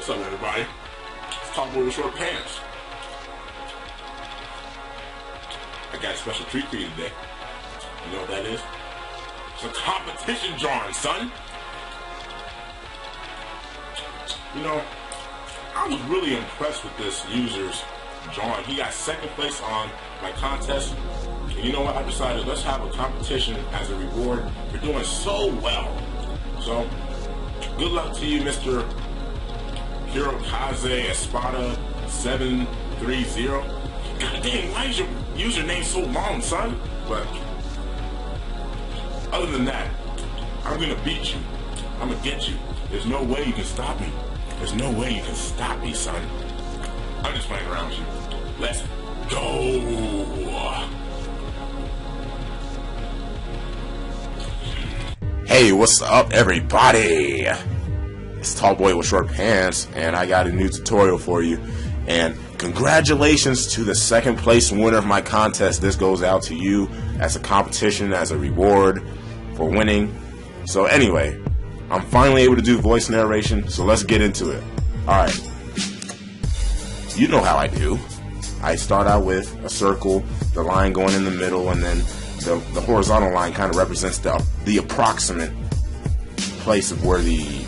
What's up, everybody? It's Tallboy with Short Pants. I got a special treat for you today. You know what that is? It's a competition drawing, son. You know, I was really impressed with this user's drawing. He got second place on my contest. And you know what? I decided let's have a competition as a reward for doing so well. So, good luck to you, Mr. Hirokaze Espada 730. God dang, why is your username so long, son? But other than that, I'm gonna beat you. I'm gonna get you. There's no way you can stop me. There's no way you can stop me, son. I'm just playing around with you. Let's go. Hey, what's up, everybody? It's Tallboy with Short Pants, and I got a new tutorial for you. And congratulations to the second place winner of my contest. This goes out to you as a competition, as a reward for winning. So anyway, I'm finally able to do voice narration, so let's get into it. Alright. You know how I do. I start out with a circle, the line going in the middle, and then the horizontal line kind of represents the approximate place of where the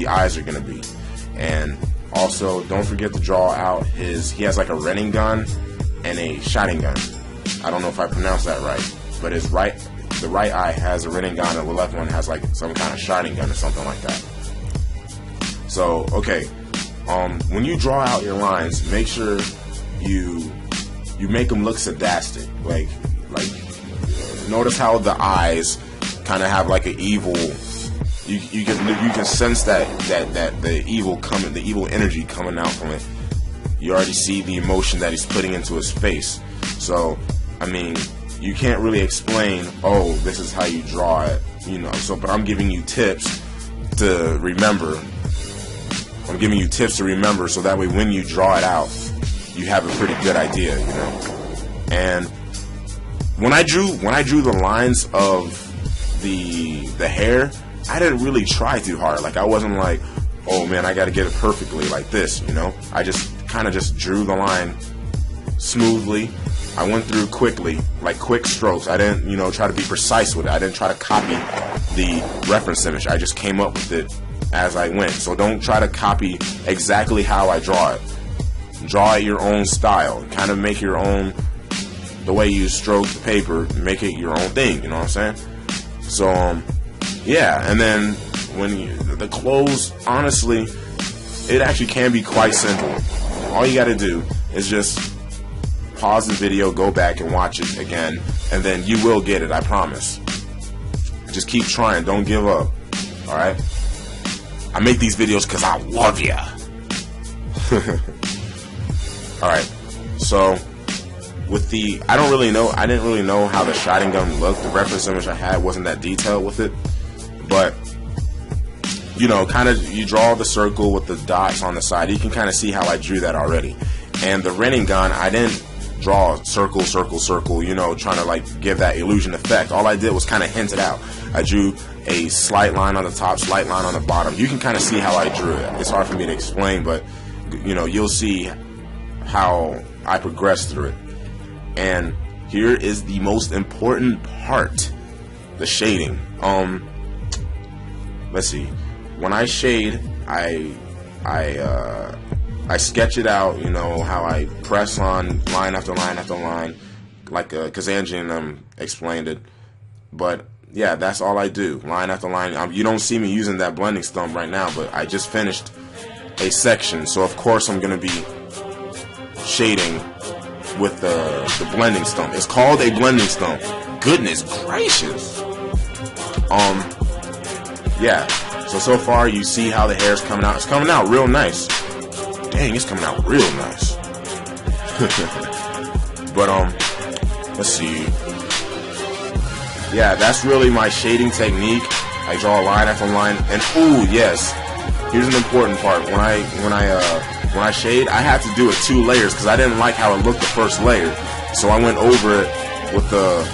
eyes are going to be. And also, don't forget to draw out he has like a running gun and a shotting gun. I don't know if I pronounced that right, but the right eye has a running gun and the left one has like some kind of shotting gun or something like that. So, okay, when you draw out your lines, make sure you make them look sadistic. Like notice how the eyes kind of have like an evil. You can sense that the evil energy coming out from it. You already see the emotion that he's putting into his face. So, I mean, you can't really explain, oh, this is how you draw it, you know. So, but I'm giving you tips to remember. I'm giving you tips to remember, so that way when you draw it out, you have a pretty good idea, you know. And when I drew the lines of the hair, I didn't really try too hard. Like, I wasn't like, oh man, I got to get it perfectly like this, you know. I just kind of just drew the line smoothly. I went through quickly, like quick strokes. I didn't, you know, try to be precise with it. I didn't try to copy the reference image. I just came up with it as I went. So don't try to copy exactly how I draw it. Draw it your own style. Kind of make your own, the way you stroke the paper, make it your own thing, you know what I'm saying? So, yeah, and then the clothes, honestly, it actually can be quite simple. All you gotta do is just pause the video, go back and watch it again, and then you will get it, I promise. Just keep trying, don't give up, alright? I make these videos because I love ya. Alright, so with I didn't really know how the shotting gun looked. The reference image I had wasn't that detailed with it, but you know, kind of you draw the circle with the dots on the side. You can kind of see how I drew that already. And the running gun, I didn't draw circle, circle, circle, you know, trying to like give that illusion effect. All I did was kind of hint it out. I drew a slight line on the top, slight line on the bottom. You can kind of see how I drew it. It's hard for me to explain, but you know, you'll see how I progressed through it. And here is the most important part, the shading. Let's see. When I shade, I sketch it out, you know, how I press on line after line after line, like Kazanjian explained it. But yeah, that's all I do, line after line. You don't see me using that blending stump right now, but I just finished a section, so of course I'm gonna be shading with the blending stump. It's called a blending stump. Goodness gracious. Yeah. So far you see how the hair's coming out. It's coming out real nice. Dang, it's coming out real nice. But let's see. Yeah, that's really my shading technique. I draw a line after line, and ooh, yes. Here's an important part. When I shade, I had to do it 2 layers because I didn't like how it looked the first layer. So I went over it with the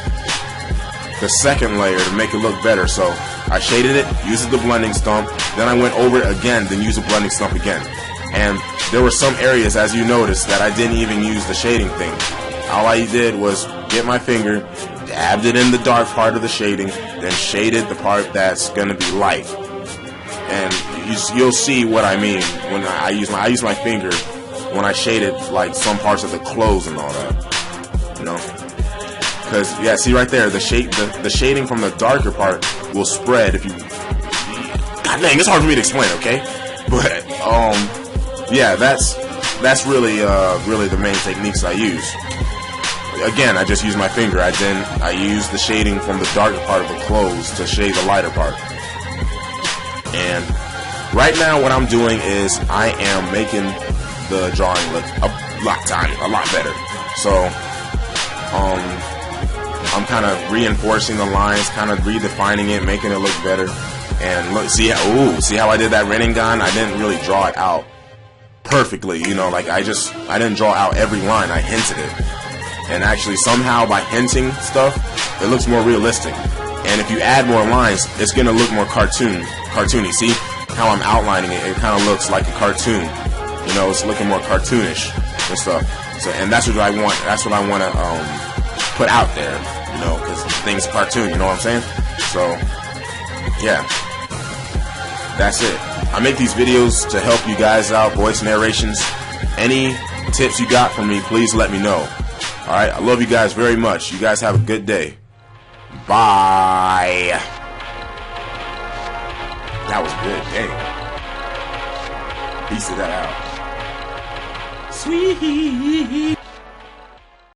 the second layer to make it look better. So I shaded it, used the blending stump, then I went over it again, then used the blending stump again. And there were some areas, as you noticed, that I didn't even use the shading thing. All I did was get my finger, dabbed it in the dark part of the shading, then shaded the part that's gonna be light. And you'll see what I mean when I use my finger when I shaded like some parts of the clothes and all that, you know. Because yeah, see right there, the shading from the darker part will spread if you. God dang, it's hard for me to explain, okay? But yeah, that's really the main techniques I use. Again, I just use my finger. I use the shading from the darker part of the clothes to shade the lighter part. And right now what I'm doing is I am making the drawing look a lot better. So I'm kind of reinforcing the lines, kind of redefining it, making it look better. And look, see how I did that Rinnegan? I didn't really draw it out perfectly, you know, like I didn't draw out every line, I hinted it. And actually somehow by hinting stuff, it looks more realistic. And if you add more lines, it's gonna look more cartoony. See how I'm outlining it? It kind of looks like a cartoon. You know, it's looking more cartoonish and stuff. So, and that's what I want. That's what I want to put out there. You know, because things are cartoon. You know what I'm saying? So, yeah, that's it. I make these videos to help you guys out. Voice narrations. Any tips you got from me, please let me know. All right, I love you guys very much. You guys have a good day. Bye. That was good. Dang. Piece of that out. Sweet.